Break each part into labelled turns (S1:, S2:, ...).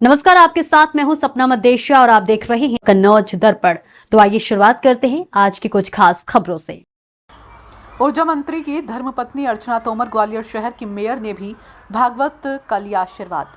S1: नमस्कार, आपके साथ मैं हूं सपना मदेशिया और आप देख रहे हैं कन्नौज दर्पण। तो आइए शुरुआत करते हैं आज की कुछ खास खबरों से।
S2: ऊर्जा मंत्री की धर्मपत्नी अर्चना तोमर ग्वालियर शहर की मेयर ने भी भागवत का लिया आशीर्वाद।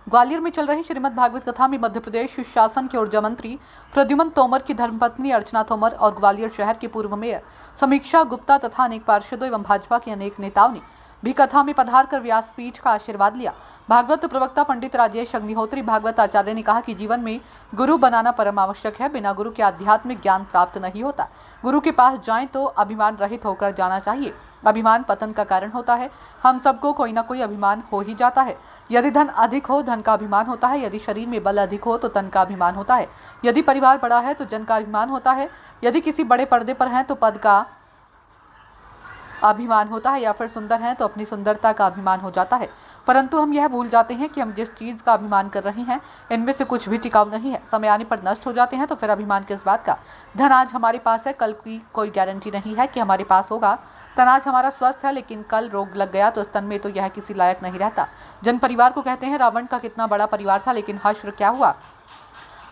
S2: ग्वालियर में चल रही श्रीमद् भागवत कथा में मध्य प्रदेश शासन के ऊर्जा मंत्री प्रद्युमन तोमर की धर्मपत्नी अर्चना तोमर और ग्वालियर शहर की पूर्व मेयर समीक्षा गुप्ता तथा अनेक पार्षदों एवं भाजपा के अनेक नेताओं ने भी कथा में पधार कर व्यासपीठ का आशीर्वाद लिया। भागवत प्रवक्ता पंडित राजेश अग्निहोत्री भागवत आचार्य ने कहा कि जीवन में गुरु बनाना परम आवश्यक है। बिना गुरु के आध्यात्मिक ज्ञान प्राप्त नहीं होता। गुरु के पास जाएं तो अभिमान रहित होकर जाना चाहिए। अभिमान पतन का कारण होता है। हम सबको कोई ना कोई अभिमान हो ही जाता है। यदि धन अधिक हो धन का अभिमान होता है। यदि शरीर में बल अधिक हो तो तन का अभिमान होता है। यदि परिवार बड़ा है तो जन का अभिमान होता है। यदि किसी बड़े पर्दे पर हैं तो पद का अभिमान होता है, या फिर सुंदर हैं तो अपनी सुंदरता का अभिमान हो जाता है। परंतु हम यह भूल जाते हैं कि हम जिस चीज का अभिमान कर रहे हैं इनमें से कुछ भी टिकाऊ नहीं है। समय आने पर नष्ट हो जाते हैं तो फिर अभिमान किस बात का। धन आज हमारे पास है, कल की कोई गारंटी नहीं है कि हमारे पास होगा। तन आज हमारा स्वस्थ है लेकिन कल रोग लग गया तो इस तन में तो यह किसी लायक नहीं रहता। जन परिवार को कहते हैं रावण का कितना बड़ा परिवार था लेकिन हश्र क्या हुआ।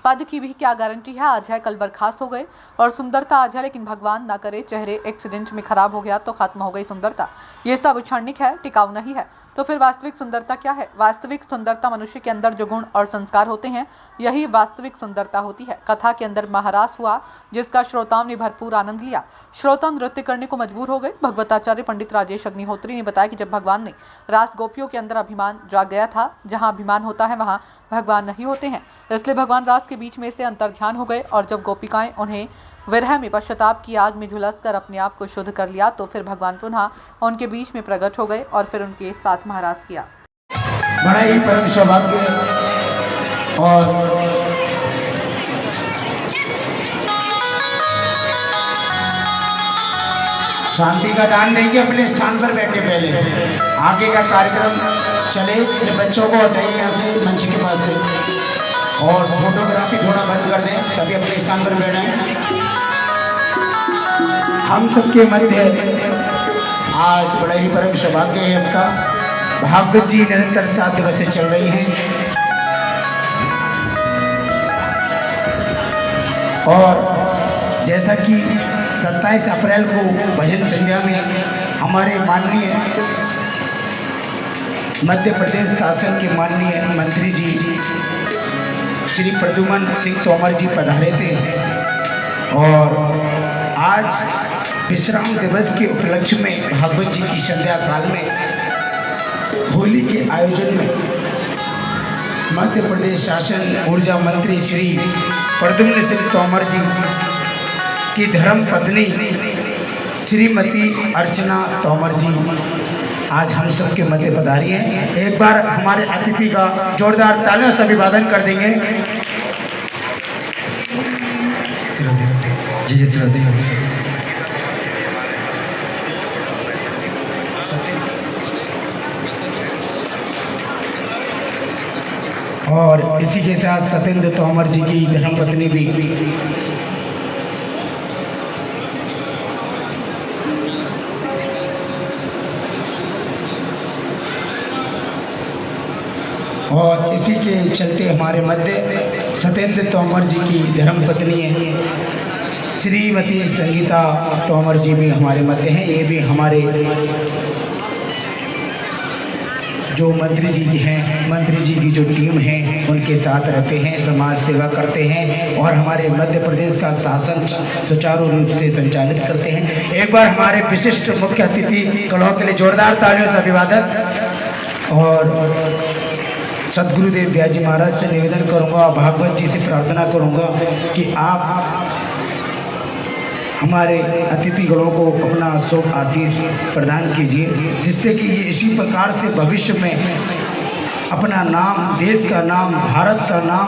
S2: पद की भी क्या गारंटी है, आज है कल बर्खास्त हो गए। और सुंदरता आज है लेकिन भगवान ना करे चेहरे एक्सीडेंट में खराब हो गया तो खत्म हो गई सुंदरता। ये सब क्षणिक है, टिकाऊ नहीं है। तो फिर वास्तविक सुंदरता क्या है? वास्तविक सुंदरता मनुष्य के अंदर जो गुण और संस्कार होते हैं यही वास्तविक सुंदरता होती है। कथा के अंदर महारास हुआ जिसका श्रोताओं ने भरपूर आनंद लिया। श्रोता नृत्य करने को मजबूर हो गए। भगवताचार्य पंडित राजेश अग्निहोत्री ने बताया कि जब भगवान ने रास गोपियों के अंदर अभिमान जाग गया था। जहाँ अभिमान होता है वहाँ भगवान नहीं होते हैं, इसलिए भगवान रास के बीच में से अंतर्ध्यान हो गए। और जब गोपिकाएं उन्हें विरह में पश्चाताप की आग में झुलसकर अपने आप को शुद्ध कर लिया तो फिर भगवान पुनः उनके बीच में प्रकट हो गए और फिर उनके साथ महारास किया।
S3: बड़ा ही परम सौभाग्य और शांति का दान देंगे। अपने स्थान पर बैठे पहले आगे का कार्यक्रम चले। ये बच्चों को हटाइए यहाँ से मंच के पास से, और फोटोग्राफी थोड़ा बंद कर दें। सभी अपने स्थान पर बैठे। हम सबके मध्य आज बड़ा ही परम सौभाग्य है आपका। भागवत जी निरंतर 7 दिवस से चल रही हैं और जैसा कि 27 अप्रैल को भजन संध्या में हमारे माननीय मध्य प्रदेश शासन के माननीय मंत्री जी श्री प्रद्युमन सिंह तोमर जी पधारे थे। और आज विश्राम दिवस के उपलक्ष्य में भागवत जी की संध्या काल में होली के आयोजन में मध्य प्रदेश शासन ऊर्जा मंत्री श्री प्रद्युमन सिंह तोमर जी की धर्म पत्नी श्रीमती अर्चना तोमर जी आज हम सबके मध्य पधारी हैं। एक बार हमारे अतिथि का जोरदार तालियों से अभिवादन कर देंगे। जी और इसी के साथ सत्येंद्र तोमर जी की धर्मपत्नी भी और इसी के चलते हमारे मध्य सत्येंद्र तोमर जी की धर्मपत्नी है श्रीमती संगीता तोमर जी भी हमारे मध्य हैं। ये भी हमारे जो मंत्री जी हैं, मंत्री जी की जो टीम है उनके साथ रहते हैं, समाज सेवा करते हैं और हमारे मध्य प्रदेश का शासन सुचारू रूप से संचालित करते हैं। एक बार हमारे विशिष्ट मुख्य अतिथि गणों के लिए जोरदार तालियों से अभिवादन। और सदगुरुदेव व्यास जी महाराज से निवेदन करूंगा, भागवत जी से प्रार्थना करूंगा कि आप हमारे अतिथि गणों को अपना शुभ आशीष प्रदान कीजिए, जिससे कि ये इसी प्रकार से भविष्य में अपना नाम, देश का नाम, भारत का नाम